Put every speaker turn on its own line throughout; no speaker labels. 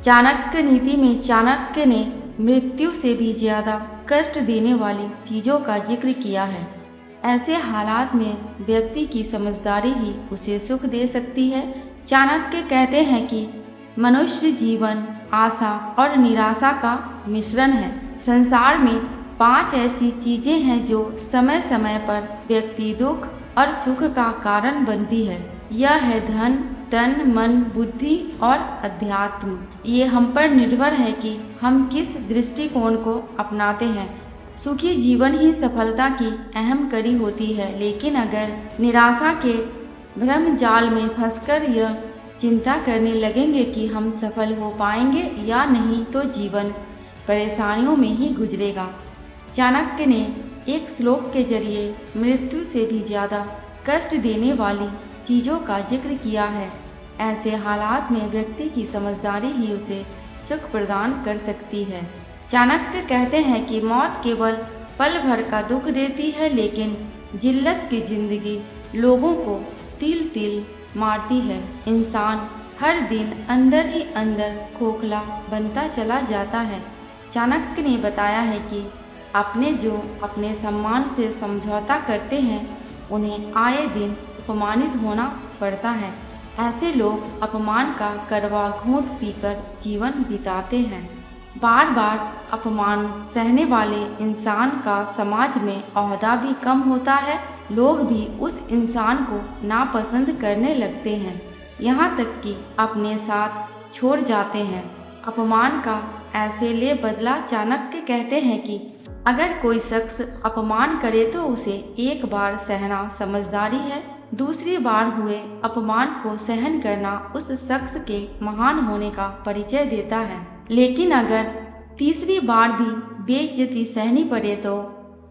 चाणक्य नीति में चाणक्य ने मृत्यु से भी ज्यादा कष्ट देने वाली चीजों का जिक्र किया है। ऐसे हालात में व्यक्ति की समझदारी ही उसे सुख दे सकती है। चाणक्य कहते हैं कि मनुष्य जीवन आशा और निराशा का मिश्रण है। संसार में 5 ऐसी चीजें हैं जो समय समय पर व्यक्ति दुख और सुख का कारण बनती है। यह है धन, तन, मन, बुद्धि और अध्यात्म। ये हम पर निर्भर है कि हम किस दृष्टिकोण को अपनाते हैं। सुखी जीवन ही सफलता की अहम कड़ी होती है, लेकिन अगर निराशा के भ्रम जाल में फंसकर यह चिंता करने लगेंगे कि हम सफल हो पाएंगे या नहीं, तो जीवन परेशानियों में ही गुजरेगा। चाणक्य ने एक श्लोक के जरिए मृत्यु से भी ज्यादा कष्ट देने वाली चीजों का जिक्र किया है। ऐसे हालात में व्यक्ति की समझदारी ही उसे सुख प्रदान कर सकती है। चाणक्य कहते हैं कि मौत केवल पल भर का दुख देती है, लेकिन जिल्लत की जिंदगी लोगों को तिल तिल मारती है। इंसान हर दिन अंदर ही अंदर खोखला बनता चला जाता है। चाणक्य ने बताया है कि अपने सम्मान से समझौता करते हैं, उन्हें आए दिन अपमानित होना पड़ता है। ऐसे लोग अपमान का कड़वा घूंट पीकर जीवन बिताते हैं। बार बार अपमान सहने वाले इंसान का समाज में ओहदा भी कम होता है। लोग भी उस इंसान को नापसंद करने लगते हैं, यहाँ तक कि अपने साथ छोड़ जाते हैं। अपमान का ऐसे ले बदला चाणक्य कहते हैं कि अगर कोई शख्स अपमान करे तो उसे एक बार सहना समझदारी है, दूसरी बार हुए अपमान को सहन करना उस शख्स के महान होने का परिचय देता है। लेकिन अगर तीसरी बार भी बेइज्जती सहनी पड़े तो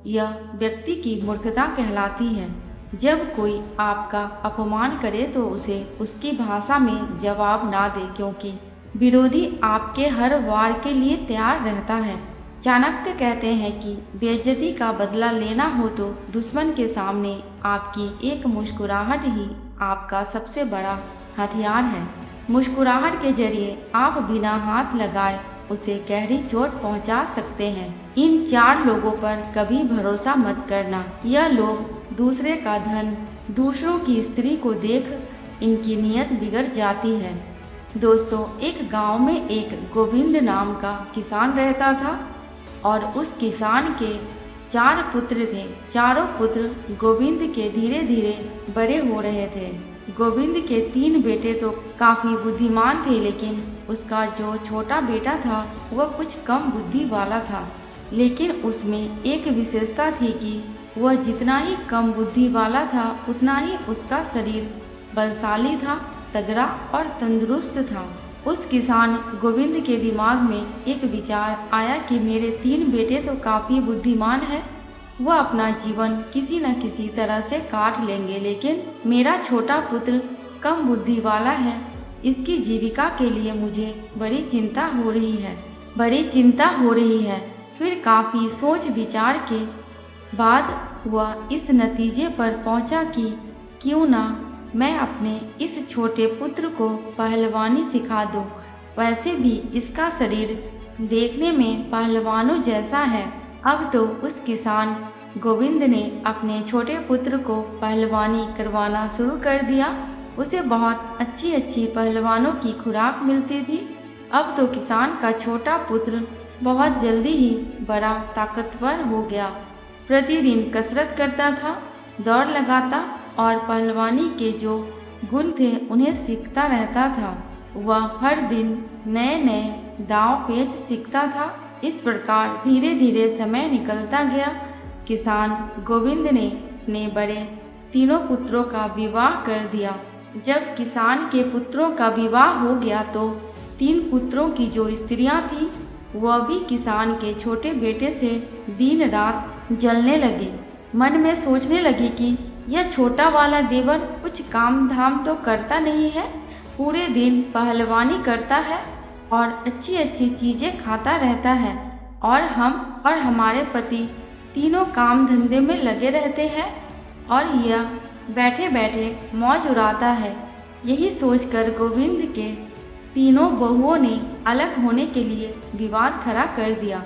यह व्यक्ति की मूर्खता कहलाती है। जब कोई आपका अपमान करे तो उसे उसकी भाषा में जवाब ना दे, क्योंकि विरोधी आपके हर वार के लिए तैयार रहता है। चाणक्य कहते हैं कि बेइज्जती का बदला लेना हो तो दुश्मन के सामने आपकी एक मुस्कुराहट ही आपका सबसे बड़ा हथियार है। मुस्कुराहट के जरिए आप बिना हाथ लगाए उसे गहरी चोट पहुंचा सकते हैं। इन 4 लोगों पर कभी भरोसा मत करना। यह लोग दूसरे का धन, दूसरों की स्त्री को देख इनकी नीयत बिगड़ जाती है। दोस्तों, एक गांव में एक गोविंद नाम का किसान रहता था और उस किसान के 4 पुत्र थे। चारों पुत्र गोविंद के धीरे धीरे बड़े हो रहे थे। गोविंद के 3 बेटे तो काफी बुद्धिमान थे, लेकिन उसका जो छोटा बेटा था वह कुछ कम बुद्धि वाला था। लेकिन उसमें एक विशेषता थी कि वह जितना ही कम बुद्धि वाला था, उतना ही उसका शरीर बलशाली था, तगड़ा और तंदुरुस्त था। उस किसान गोविंद के दिमाग में एक विचार आया कि मेरे 3 बेटे तो काफी बुद्धिमान हैं, वह अपना जीवन किसी न किसी तरह से काट लेंगे, लेकिन मेरा छोटा पुत्र कम बुद्धि वाला है। इसकी जीविका के लिए मुझे बड़ी चिंता हो रही है। फिर काफी सोच विचार के बाद वह इस नतीजे पर पहुंचा कि क्यों ना मैं अपने इस छोटे पुत्र को पहलवानी सिखा दूं। वैसे भी इसका शरीर देखने में पहलवानों जैसा है। अब तो उस किसान गोविंद ने अपने छोटे पुत्र को पहलवानी करवाना शुरू कर दिया। उसे बहुत अच्छी अच्छी पहलवानों की खुराक मिलती थी। अब तो किसान का छोटा पुत्र बहुत जल्दी ही बड़ा ताकतवर हो गया। प्रतिदिन कसरत करता था, दौड़ लगाता और पहलवानी के जो गुण थे उन्हें सीखता रहता था। वह हर दिन नए नए दांव पेच सीखता था। इस प्रकार धीरे धीरे समय निकलता गया। किसान गोविंद ने अपने बड़े तीनों पुत्रों का विवाह कर दिया। जब किसान के पुत्रों का विवाह हो गया तो 3 पुत्रों की जो स्त्रियां थीं वह भी किसान के छोटे बेटे से दिन रात जलने लगी। मन में सोचने लगी कि यह छोटा वाला देवर कुछ काम धाम तो करता नहीं है, पूरे दिन पहलवानी करता है और अच्छी अच्छी चीजें खाता रहता है, और हम और हमारे पति तीनों काम धंधे में लगे रहते हैं और यह बैठे बैठे मौज उड़ाता है। यही सोचकर गोविंद के तीनों बहुओं ने अलग होने के लिए विवाद खड़ा कर दिया।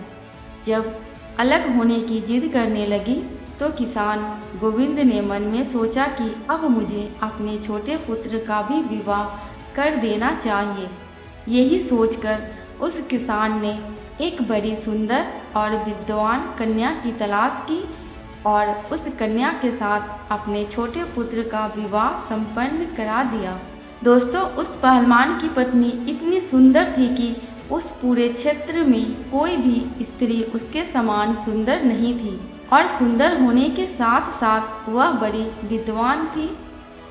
जब अलग होने की जिद करने लगी तो किसान गोविंद ने मन में सोचा कि अब मुझे अपने छोटे पुत्र का भी विवाह कर देना चाहिए। यही सोचकर उस किसान ने एक बड़ी सुंदर और विद्वान कन्या की तलाश की और उस कन्या के साथ अपने छोटे पुत्र का विवाह संपन्न करा दिया। दोस्तों, उस पहलवान की पत्नी इतनी सुंदर थी कि उस पूरे क्षेत्र में कोई भी स्त्री उसके समान सुंदर नहीं थी और सुंदर होने के साथ साथ वह बड़ी विद्वान थी।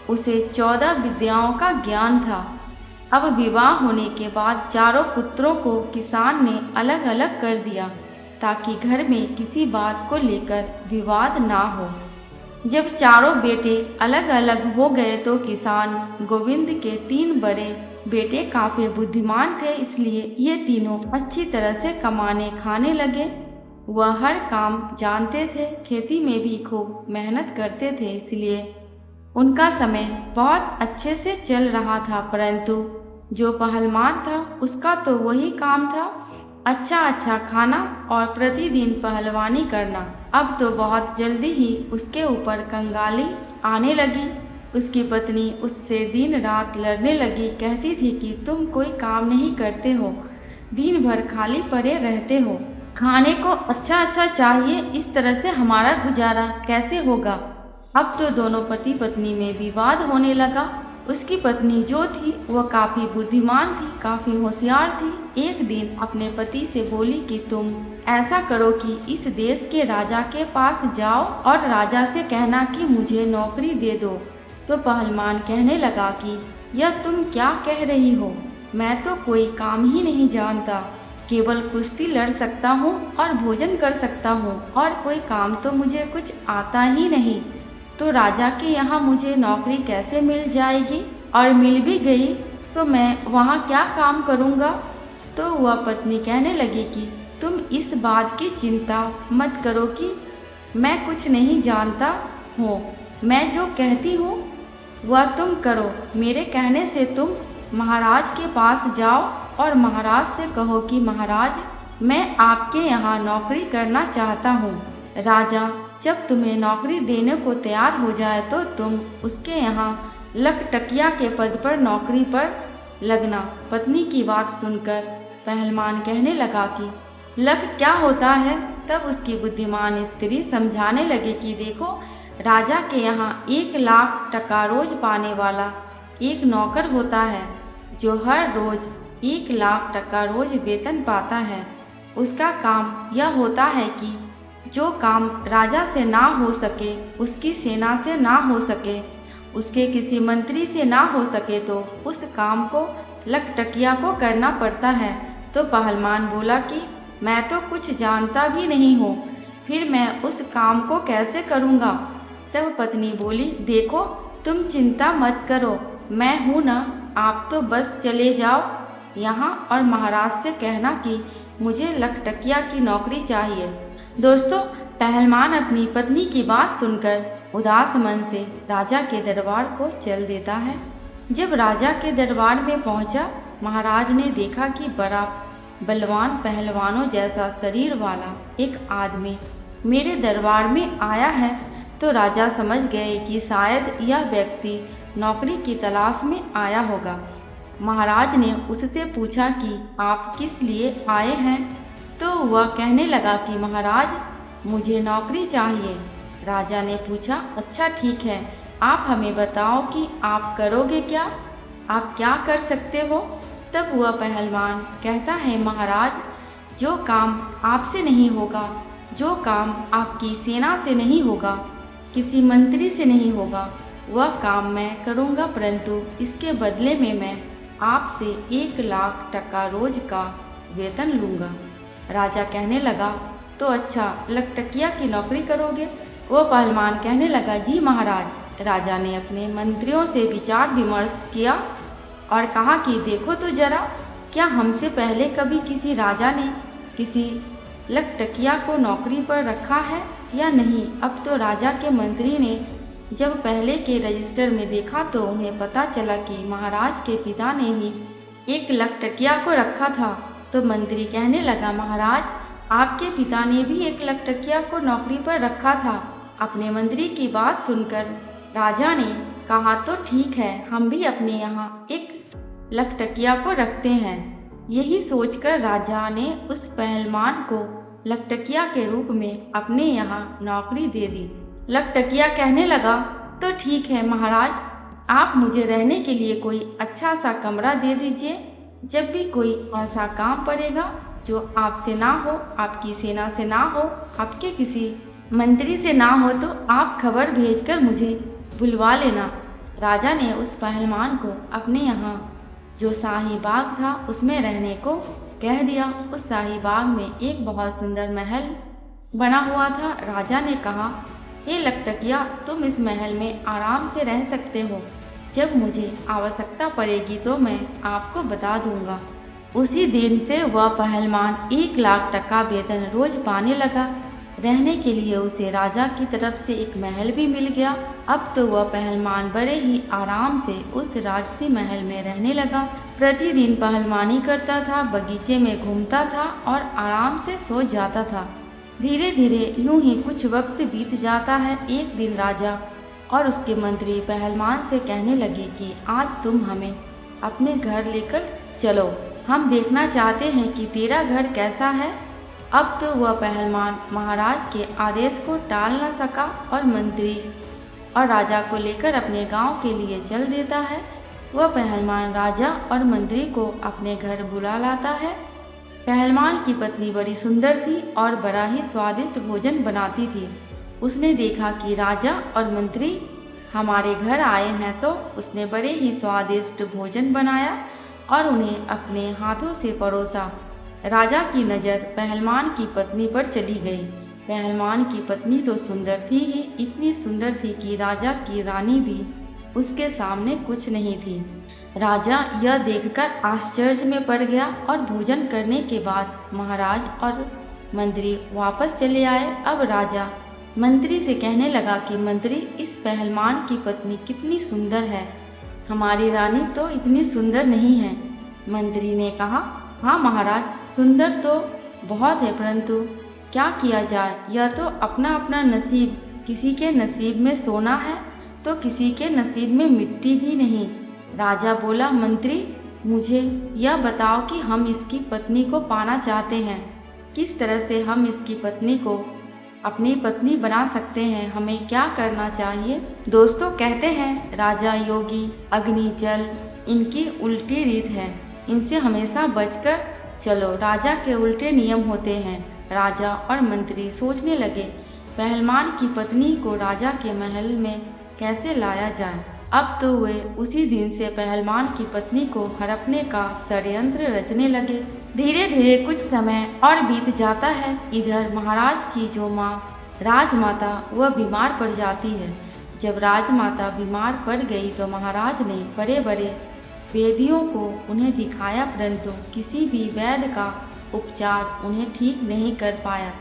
उसे 14 विद्याओं का ज्ञान था। अब विवाह होने के बाद चारों पुत्रों को किसान ने अलग अलग कर दिया ताकि घर में किसी बात को लेकर विवाद ना हो। जब चारों बेटे अलग अलग हो गए तो किसान गोविंद के 3 बड़े बेटे काफी बुद्धिमान थे, इसलिए ये तीनों अच्छी तरह से कमाने खाने लगे। वह हर काम जानते थे, खेती में भी खूब मेहनत करते थे, इसलिए उनका समय बहुत अच्छे से चल रहा था। परंतु जो पहलवान था उसका तो वही काम था अच्छा खाना और प्रतिदिन पहलवानी करना। अब तो बहुत जल्दी ही उसके ऊपर कंगाली आने लगी। उसकी पत्नी उससे दिन रात लड़ने लगी, कहती थी कि तुम कोई काम नहीं करते हो, दिन भर खाली पड़े रहते हो, खाने को अच्छा चाहिए, इस तरह से हमारा गुजारा कैसे होगा। अब तो दोनों पति पत्नी में विवाद होने लगा। उसकी पत्नी जो थी वह काफी बुद्धिमान थी, काफी होशियार थी। एक दिन अपने पति से बोली कि तुम ऐसा करो कि इस देश के राजा के पास जाओ और राजा से कहना कि मुझे नौकरी दे दो। तो पहलवान कहने लगा कि यह तुम क्या कह रही हो, मैं तो कोई काम ही नहीं जानता, केवल कुश्ती लड़ सकता हूँ और भोजन कर सकता हूँ और कोई काम तो मुझे कुछ आता ही नहीं। तो राजा के यहाँ मुझे नौकरी कैसे मिल जाएगी, और मिल भी गई तो मैं वहाँ क्या काम करूँगा। तो वह पत्नी कहने लगी कि तुम इस बात की चिंता मत करो कि मैं कुछ नहीं जानता हूँ, मैं जो कहती हूँ वह तुम करो। मेरे कहने से तुम महाराज के पास जाओ और महाराज से कहो कि महाराज, मैं आपके यहाँ नौकरी करना चाहता हूँ। राजा जब तुम्हें नौकरी देने को तैयार हो जाए तो तुम उसके यहाँ लखटकिया के पद पर नौकरी पर लगना। पत्नी की बात सुनकर पहलवान कहने लगा कि लख क्या होता है। तब उसकी बुद्धिमान स्त्री समझाने लगे कि देखो, राजा के यहाँ 1 लाख टका रोज पाने वाला एक नौकर होता है जो हर रोज 1 लाख टका रोज वेतन पाता है। उसका काम यह होता है कि जो काम राजा से ना हो सके, उसकी सेना से ना हो सके, उसके किसी मंत्री से ना हो सके, तो उस काम को लखटकिया को करना पड़ता है। तो पहलवान बोला कि मैं तो कुछ जानता भी नहीं हूँ, फिर मैं उस काम को कैसे करूँगा। तब पत्नी बोली, देखो तुम चिंता मत करो, मैं हूँ ना, आप तो बस चले जाओ यहाँ और महाराज से कहना कि मुझे लखटकिया की नौकरी चाहिए। दोस्तों, पहलवान अपनी पत्नी की बात सुनकर उदास मन से राजा के दरबार को चल देता है। जब राजा के दरबार में पहुंचा, महाराज ने देखा कि बड़ा बलवान पहलवानों जैसा शरीर वाला एक आदमी मेरे दरबार में आया है। तो राजा समझ गए कि शायद यह व्यक्ति नौकरी की तलाश में आया होगा। महाराज ने उससे पूछा कि आप किस लिए आए हैं। तो वह कहने लगा कि महाराज, मुझे नौकरी चाहिए। राजा ने पूछा, अच्छा ठीक है, आप हमें बताओ कि आप करोगे क्या, आप क्या कर सकते हो। तब वह पहलवान कहता है, महाराज, जो काम आपसे नहीं होगा, जो काम आपकी सेना से नहीं होगा, किसी मंत्री से नहीं होगा, वह काम मैं करूँगा, परंतु इसके बदले में मैं आपसे 1 लाख टका रोज का वेतन लूँगा। राजा कहने लगा, तो अच्छा, लखटकिया की नौकरी करोगे। वो पहलवान कहने लगा, जी महाराज। राजा ने अपने मंत्रियों से विचार विमर्श किया और कहा कि देखो तो जरा, क्या हमसे पहले कभी किसी राजा ने किसी लखटकिया को नौकरी पर रखा है या नहीं। अब तो राजा के मंत्री ने जब पहले के रजिस्टर में देखा तो उन्हें पता चला कि महाराज के पिता ने ही एक लकटकिया को रखा था। तो मंत्री कहने लगा, महाराज, आपके पिता ने भी एक लकटकिया को नौकरी पर रखा था। अपने मंत्री की बात सुनकर राजा ने कहा, तो ठीक है, हम भी अपने यहाँ एक लकटकिया को रखते हैं। यही सोचकर राजा ने उस पहलवान को लकटकिया के रूप में अपने यहाँ नौकरी दे दी। लकटकिया कहने लगा, तो ठीक है महाराज, आप मुझे रहने के लिए कोई अच्छा सा कमरा दे दीजिए। जब भी कोई ऐसा काम पड़ेगा जो आपसे ना हो, आपकी सेना से ना हो, आपके किसी मंत्री से ना हो, तो आप खबर भेजकर मुझे बुलवा लेना। राजा ने उस पहलवान को अपने यहाँ जो शाही बाग था उसमें रहने को कह दिया। उस शाही बाग में एक बहुत सुंदर महल बना हुआ था। राजा ने कहा, हे लकटकिया, तुम इस महल में आराम से रह सकते हो। जब मुझे आवश्यकता पड़ेगी तो मैं आपको बता दूंगा। उसी दिन से वह पहलवान 1 लाख टका वेतन रोज पाने लगा। रहने के लिए उसे राजा की तरफ से एक महल भी मिल गया। अब तो वह पहलवान बड़े ही आराम से उस राजसी महल में रहने लगा। प्रतिदिन पहलवानी करता था, बगीचे में घूमता था और आराम से सो जाता था। धीरे धीरे यूं ही कुछ वक्त बीत जाता है। एक दिन राजा और उसके मंत्री पहलवान से कहने लगे कि आज तुम हमें अपने घर लेकर चलो, हम देखना चाहते हैं कि तेरा घर कैसा है। अब तो वह पहलवान महाराज के आदेश को टाल न सका और मंत्री और राजा को लेकर अपने गांव के लिए चल देता है। वह पहलवान राजा और मंत्री को अपने घर बुला लाता है। पहलवान की पत्नी बड़ी सुंदर थी और बड़ा ही स्वादिष्ट भोजन बनाती थी। उसने देखा कि राजा और मंत्री हमारे घर आए हैं, तो उसने बड़े ही स्वादिष्ट भोजन बनाया और उन्हें अपने हाथों से परोसा। राजा की नज़र पहलवान की पत्नी पर चली गई। पहलवान की पत्नी तो सुंदर थी ही, इतनी सुंदर थी कि राजा की रानी भी उसके सामने कुछ नहीं थी। राजा यह देखकर आश्चर्य में पड़ गया और भोजन करने के बाद महाराज और मंत्री वापस चले आए। अब राजा मंत्री से कहने लगा कि मंत्री, इस पहलवान की पत्नी कितनी सुंदर है, हमारी रानी तो इतनी सुंदर नहीं है। मंत्री ने कहा, हाँ महाराज, सुंदर तो बहुत है, परंतु क्या किया जाए, यह तो अपना अपना नसीब। किसी के नसीब में सोना है तो किसी के नसीब में मिट्टी भी नहीं। राजा बोला, मंत्री, मुझे यह बताओ कि हम इसकी पत्नी को पाना चाहते हैं। किस तरह से हम इसकी पत्नी को अपनी पत्नी बना सकते हैं, हमें क्या करना चाहिए। दोस्तों, कहते हैं राजा योगी अग्नि जल, इनकी उल्टी रीत है, इनसे हमेशा बचकर चलो। राजा के उल्टे नियम होते हैं। राजा और मंत्री सोचने लगे, पहलवान की पत्नी को राजा के महल में कैसे लाया जाए। अब तो वे उसी दिन से पहलवान की पत्नी को हड़पने का षड्यंत्र रचने लगे। धीरे धीरे कुछ समय और बीत जाता है। इधर महाराज की जो माँ राजमाता, वह बीमार पड़ जाती है। जब राजमाता बीमार पड़ गई तो महाराज ने बड़े बड़े वैद्यों को उन्हें दिखाया, परंतु किसी भी वैद्य का उपचार उन्हें ठीक नहीं कर पाया।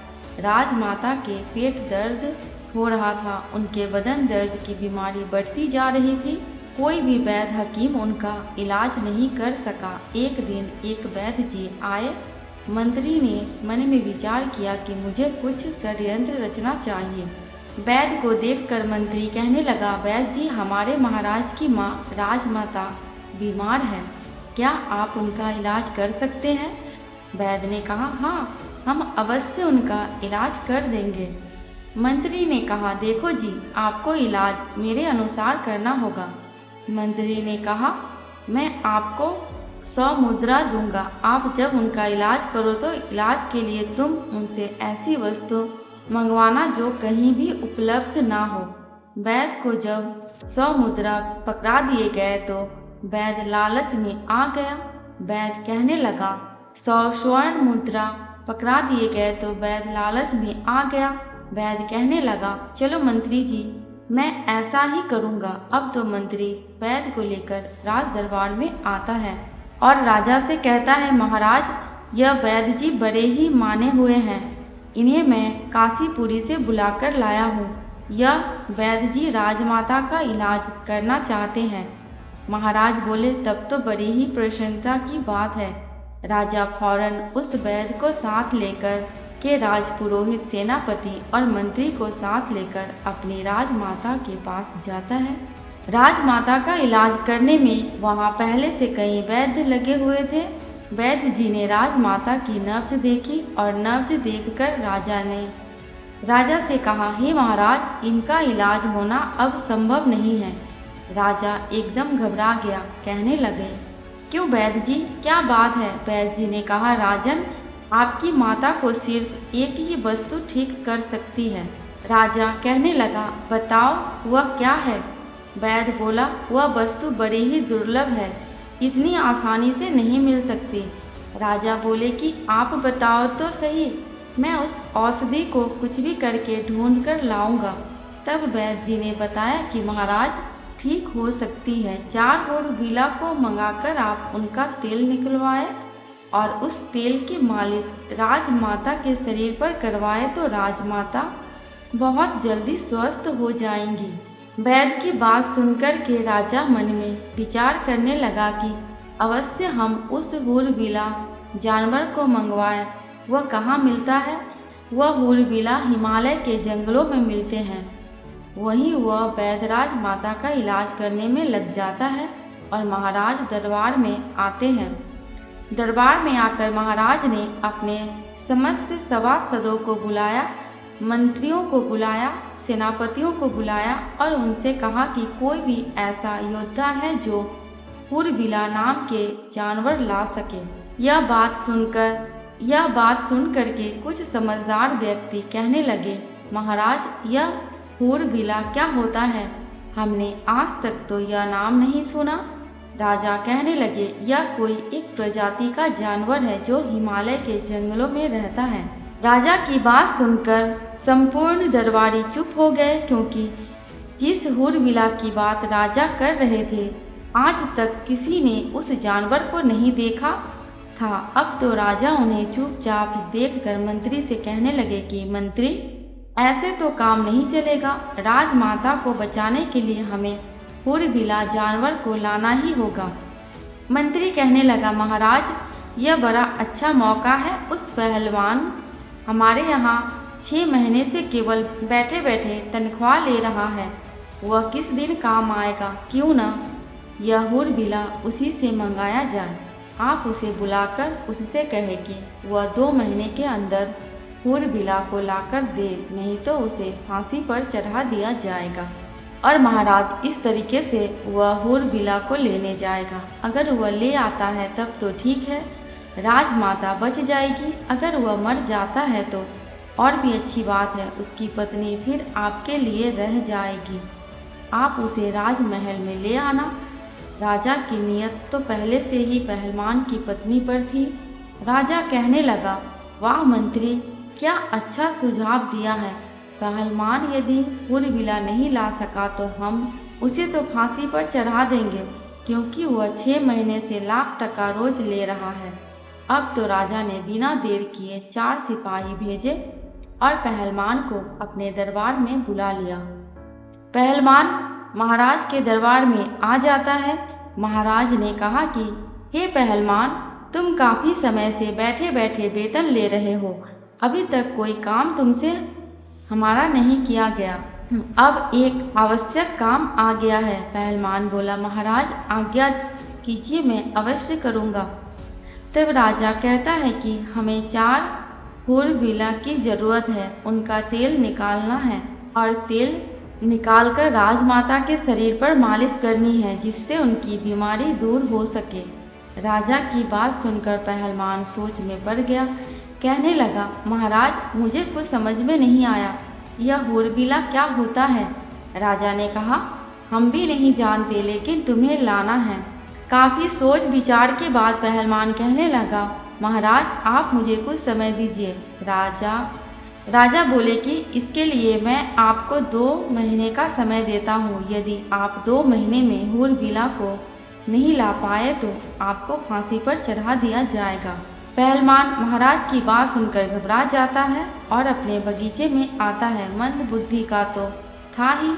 राजमाता के पेट दर्द हो रहा था, उनके बदन दर्द की बीमारी बढ़ती जा रही थी। कोई भी वैद्य हकीम उनका इलाज नहीं कर सका। एक दिन एक वैद्य जी आए। मंत्री ने मन में विचार किया कि मुझे कुछ षड्यंत्र रचना चाहिए। वैद्य को देखकर मंत्री कहने लगा, वैद्य जी, हमारे महाराज की माँ राजमाता बीमार है, क्या आप उनका इलाज कर सकते हैं। वैद्य ने कहा, हाँ, हम अवश्य उनका इलाज कर देंगे। मंत्री ने कहा, देखो जी, आपको इलाज मेरे अनुसार करना होगा। मंत्री ने कहा, मैं आपको 100 मुद्रा दूंगा। आप जब उनका इलाज करो तो इलाज के लिए तुम उनसे ऐसी वस्तु मंगवाना जो कहीं भी उपलब्ध ना हो। वैद्य को जब 100 मुद्रा पकड़ा दिए गए तो वैद्य लालच में आ गया। वैद्य कहने लगा, 100 स्वर्ण मुद्रा पकड़ा दिए गए तो वैद्य लालच में आ गया। वैद्य कहने लगा, चलो मंत्री जी, मैं ऐसा ही करूँगा। अब तो मंत्री वैद्य को लेकर राज दरबार में आता है और राजा से कहता है, महाराज, यह वैद्य जी बड़े ही माने हुए हैं, इन्हें मैं काशीपुरी से बुलाकर लाया हूँ। यह वैद्य जी राजमाता का इलाज करना चाहते हैं। महाराज बोले, तब तो बड़ी ही प्रसन्नता की बात है। राजा फौरन उस वैद्य को साथ लेकर के राजपुरोहित, सेनापति और मंत्री को साथ लेकर अपनी राजमाता के पास जाता है। राजमाता का इलाज करने में वहाँ पहले से कई वैद्य लगे हुए थे। वैद्य जी ने राजमाता की नब्ज देखी और नब्ज देखकर राजा से कहा, हे महाराज, इनका इलाज होना अब संभव नहीं है। राजा एकदम घबरा गया, कहने लगे, क्यों वैद्य जी, क्या बात है? वैद्य जी ने कहा, राजन, आपकी माता को सिर्फ एक ही वस्तु ठीक कर सकती है। राजा कहने लगा, बताओ वह क्या है? वैद्य बोला, वह वस्तु बड़ी ही दुर्लभ है, इतनी आसानी से नहीं मिल सकती। राजा बोले कि आप बताओ तो सही, मैं उस औषधि को कुछ भी करके ढूंढ कर लाऊंगा। तब वैद्य जी ने बताया कि महाराज, ठीक हो सकती है। 4 होरबीला को मंगाकर आप उनका तेल निकलवाए और उस तेल की मालिश राजमाता के शरीर पर करवाए तो राजमाता बहुत जल्दी स्वस्थ हो जाएंगी। वैद्य की बात सुनकर के राजा मन में विचार करने लगा कि अवश्य हम उस होरबीला जानवर को मंगवाएं। वह कहाँ मिलता है? वह होरबीला हिमालय के जंगलों में मिलते हैं। वहीं वह वैद्यराज माता का इलाज करने में लग जाता है और महाराज दरबार में आते हैं। दरबार में आकर महाराज ने अपने समस्त सभासदों को बुलाया, मंत्रियों को बुलाया, सेनापतियों को बुलाया और उनसे कहा कि कोई भी ऐसा योद्धा है जो होरबीला नाम के जानवर ला सके। यह बात सुनकर के कुछ समझदार व्यक्ति कहने लगे, महाराज, यह होरबीला क्या होता है? हमने आज तक तो यह नाम नहीं सुना। राजा कहने लगे, यह कोई एक प्रजाति का जानवर है जो हिमालय के जंगलों में रहता है। राजा की बात सुनकर संपूर्ण दरबारी चुप हो गए, क्योंकि जिस होरबीला की बात राजा कर रहे थे, आज तक किसी ने उस जानवर को नहीं देखा था। अब तो राजा उन्हें चुपचाप देखकर मंत्री से कहने लगे कि मंत्री, ऐसे तो काम नहीं चलेगा। राजमाता को बचाने के लिए हमें होरबीला जानवर को लाना ही होगा। मंत्री कहने लगा, महाराज, यह बड़ा अच्छा मौका है। उस पहलवान हमारे यहाँ 6 महीने से केवल बैठे बैठे तनख्वाह ले रहा है, वह किस दिन काम आएगा? क्यों न यह होरबीला उसी से मंगाया जाए। आप उसे बुलाकर उससे कहे कि वह 2 महीने के अंदर होरबीला को लाकर दे, नहीं तो उसे फांसी पर चढ़ा दिया जाएगा। और महाराज, इस तरीके से वह होरबीला को लेने जाएगा। अगर वह ले आता है तब तो ठीक है, राजमाता बच जाएगी। अगर वह मर जाता है तो और भी अच्छी बात है, उसकी पत्नी फिर आपके लिए रह जाएगी। आप उसे राजमहल में ले आना। राजा की नियत तो पहले से ही पहलवान की पत्नी पर थी। राजा कहने लगा, वाह मंत्री, क्या अच्छा सुझाव दिया है। पहलवान यदि होरबीला नहीं ला सका तो हम उसे तो फांसी पर चढ़ा देंगे, क्योंकि वह 6 महीने से लाख टका रोज ले रहा है। अब तो राजा ने बिना देर किए 4 सिपाही भेजे और पहलवान को अपने दरबार में बुला लिया। पहलवान महाराज के दरबार में आ जाता है। महाराज ने कहा कि हे पहलवान, तुम काफ़ी समय से बैठे बैठे वेतन ले रहे हो, अभी तक कोई काम तुमसे हमारा नहीं किया गया। अब एक आवश्यक काम आ गया है। पहलवान बोला, महाराज आज्ञा कीजिए, मैं अवश्य करूँगा। तब राजा कहता है कि हमें 4 होरबीला की ज़रूरत है, उनका तेल निकालना है और तेल निकालकर राजमाता के शरीर पर मालिश करनी है, जिससे उनकी बीमारी दूर हो सके। राजा की बात सुनकर पहलवान सोच में पड़ गया, कहने लगा, महाराज, मुझे कुछ समझ में नहीं आया, यह होरबीला क्या होता है? राजा ने कहा, हम भी नहीं जानते, लेकिन तुम्हें लाना है। काफ़ी सोच विचार के बाद पहलवान कहने लगा, महाराज, आप मुझे कुछ समय दीजिए। राजा बोले कि इसके लिए मैं आपको 2 महीने का समय देता हूँ। यदि आप 2 महीने में होरबीला को नहीं ला पाए तो आपको फांसी पर चढ़ा दिया जाएगा। पहलवान महाराज की बात सुनकर घबरा जाता है और अपने बगीचे में आता है। मंद बुद्धि का तो था ही,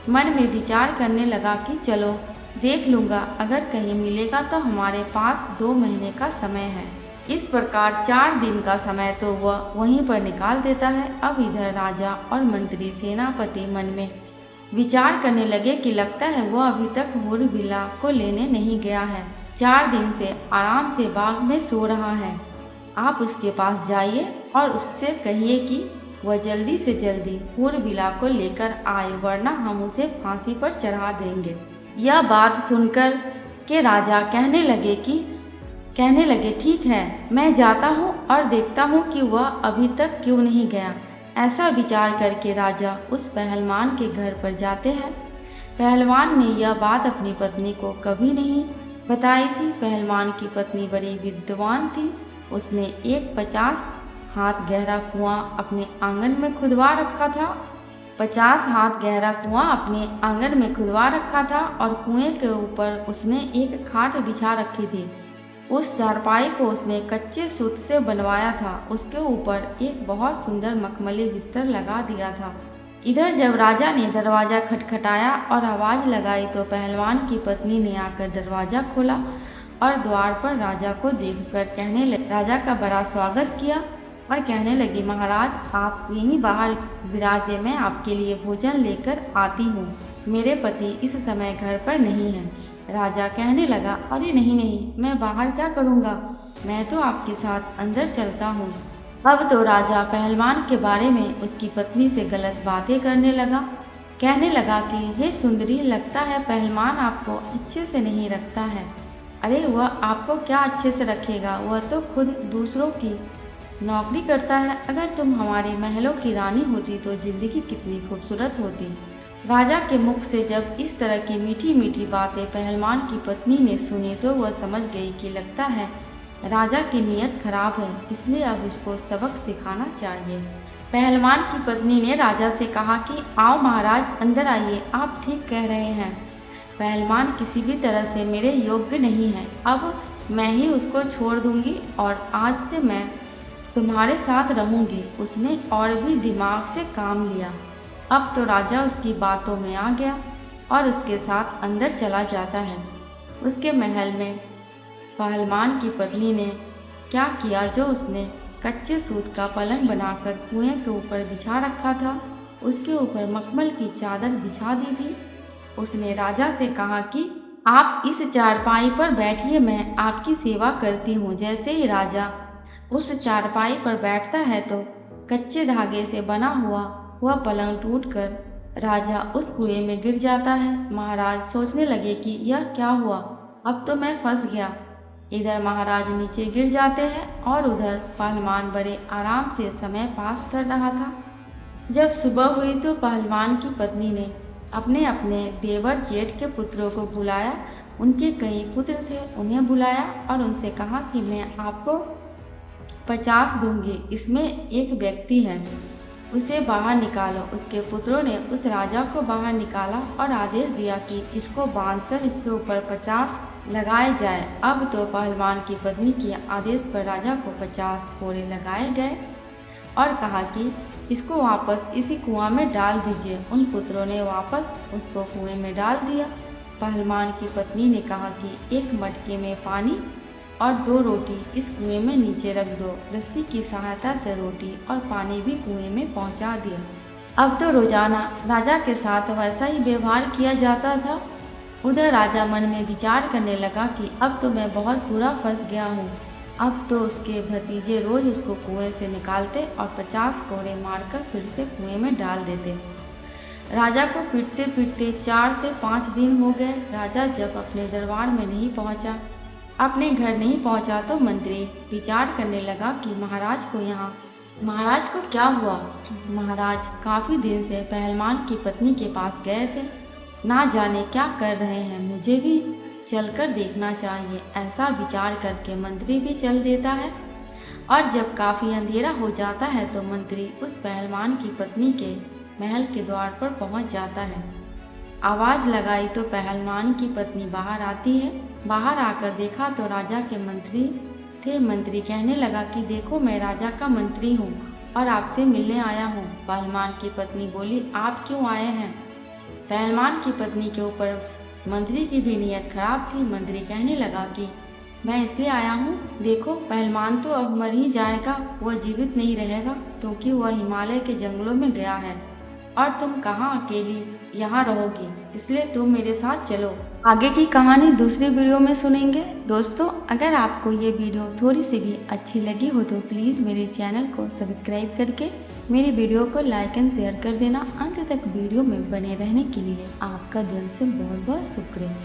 मन में विचार करने लगा कि चलो देख लूँगा, अगर कहीं मिलेगा तो हमारे पास 2 महीने का समय है। इस प्रकार 4 दिन का समय तो वह वहीं पर निकाल देता है। अब इधर राजा और मंत्री सेनापति मन में विचार करने लगे कि लगता है वह अभी तक हुरबिला को लेने नहीं गया है। 4 दिन से आराम से बाग में सो रहा है। आप उसके पास जाइए और उससे कहिए कि वह जल्दी से जल्दी हुरबिला को लेकर आए, वरना हम उसे फांसी पर चढ़ा देंगे। यह बात सुनकर के राजा कहने लगे ठीक है, मैं जाता हूँ और देखता हूँ कि वह अभी तक क्यों नहीं गया। ऐसा विचार करके राजा उस पहलवान के घर पर जाते हैं। पहलवान ने यह बात अपनी पत्नी को कभी नहीं बताई थी। पहलवान की पत्नी बड़ी विद्वान थी। उसने एक 50 हाथ गहरा कुआं अपने आंगन में खुदवा रखा था। 50 हाथ गहरा कुआं अपने आंगन में खुदवा रखा था और कुएं के ऊपर उसने एक खाट बिछा रखी थी। उस चारपाई को उसने कच्चे सूत से बनवाया था। उसके ऊपर एक बहुत सुंदर मखमली बिस्तर लगा दिया था। इधर जब राजा ने दरवाज़ा खटखटाया और आवाज़ लगाई तो पहलवान की पत्नी ने आकर दरवाज़ा खोला और द्वार पर राजा को देखकर कहने लगी, राजा का बड़ा स्वागत किया और कहने लगी, महाराज आप यहीं बाहर विराजे, मैं आपके लिए भोजन लेकर आती हूँ। मेरे पति इस समय घर पर नहीं हैं। राजा कहने लगा, अरे नहीं, मैं बाहर क्या करूँगा, मैं तो आपके साथ अंदर चलता हूँ। अब तो राजा पहलवान के बारे में उसकी पत्नी से गलत बातें करने लगा। कहने लगा कि हे सुंदरी, लगता है पहलवान आपको अच्छे से नहीं रखता है। अरे वह आपको क्या अच्छे से रखेगा, वह तो खुद दूसरों की नौकरी करता है। अगर तुम हमारे महलों की रानी होती तो जिंदगी कितनी खूबसूरत होती। राजा के मुख से जब इस तरह की मीठी मीठी बातें पहलवान की पत्नी ने सुनी तो वह समझ गई कि लगता है राजा की नीयत खराब है, इसलिए अब उसको सबक सिखाना चाहिए। पहलवान की पत्नी ने राजा से कहा कि आओ महाराज, अंदर आइए, आप ठीक कह रहे हैं। पहलवान किसी भी तरह से मेरे योग्य नहीं है। अब मैं ही उसको छोड़ दूंगी और आज से मैं तुम्हारे साथ रहूंगी। उसने और भी दिमाग से काम लिया। अब तो राजा उसकी बातों में आ गया और उसके साथ अंदर चला जाता है। उसके महल में पहलवान की पत्नी ने क्या किया, जो उसने कच्चे सूत का पलंग बनाकर कुएं के ऊपर बिछा रखा था, उसके ऊपर मखमल की चादर बिछा दी थी। उसने राजा से कहा कि आप इस चारपाई पर बैठिए, मैं आपकी सेवा करती हूँ। जैसे ही राजा उस चारपाई पर बैठता है तो कच्चे धागे से बना हुआ वह पलंग टूटकर राजा उस कुएं में गिर जाता है। महाराज सोचने लगे कि यह क्या हुआ, अब तो मैं फंस गया। इधर महाराज नीचे गिर जाते हैं और उधर पहलवान बड़े आराम से समय पास कर रहा था। जब सुबह हुई तो पहलवान की पत्नी ने अपने अपने देवर जेठ के पुत्रों को बुलाया। उनके कई पुत्र थे, उन्हें बुलाया और उनसे कहा कि मैं आपको 50 दूंगी, इसमें एक व्यक्ति है, उसे बाहर निकालो। उसके पुत्रों ने उस राजा को बाहर निकाला और आदेश दिया कि इसको बांधकर इसके ऊपर 50 लगाए जाए। अब तो पहलवान की पत्नी के आदेश पर राजा को 50 कोड़े लगाए गए और कहा कि इसको वापस इसी कुआं में डाल दीजिए। उन पुत्रों ने वापस उसको कुएं में डाल दिया। पहलवान की पत्नी ने कहा कि एक मटके में पानी और 2 रोटी इस कुएं में नीचे रख दो। रस्सी की सहायता से रोटी और पानी भी कुएं में पहुंचा दिया। अब तो रोजाना राजा के साथ वैसा ही व्यवहार किया जाता था। उधर राजा मन में विचार करने लगा कि अब तो मैं बहुत बुरा फंस गया हूँ। अब तो उसके भतीजे रोज उसको कुएं से निकालते और 50 कोड़े मारकर फिर से कुएं में डाल देते। राजा को पीटते पीटते 4 से 5 दिन हो गए। राजा जब अपने दरबार में नहीं पहुंचा, अपने घर नहीं पहुंचा तो मंत्री विचार करने लगा कि महाराज को क्या हुआ। महाराज काफ़ी दिन से पहलवान की पत्नी के पास गए थे, ना जाने क्या कर रहे हैं, मुझे भी चलकर देखना चाहिए। ऐसा विचार करके मंत्री भी चल देता है और जब काफ़ी अंधेरा हो जाता है तो मंत्री उस पहलवान की पत्नी के महल के द्वार पर पहुंच जाता है। आवाज़ लगाई तो पहलवान की पत्नी बाहर आती है। बाहर आकर देखा तो राजा के मंत्री थे। मंत्री कहने लगा कि देखो, मैं राजा का मंत्री हूँ और आपसे मिलने आया हूँ। पहलवान की पत्नी बोली, आप क्यों आए हैं? पहलवान की पत्नी के ऊपर मंत्री की भी नीयत खराब थी। मंत्री कहने लगा कि मैं इसलिए आया हूँ, देखो पहलवान तो अब मर ही जाएगा, वह जीवित नहीं रहेगा क्योंकि वह हिमालय के जंगलों में गया है और तुम कहाँ अकेली यहाँ रहोगी, इसलिए तुम मेरे साथ चलो। आगे की कहानी दूसरी वीडियो में सुनेंगे। दोस्तों, अगर आपको ये वीडियो थोड़ी सी भी अच्छी लगी हो तो प्लीज़ मेरे चैनल को सब्सक्राइब करके मेरी वीडियो को लाइक एंड शेयर कर देना। अंत तक वीडियो में बने रहने के लिए आपका दिल से बहुत बहुत शुक्रिया।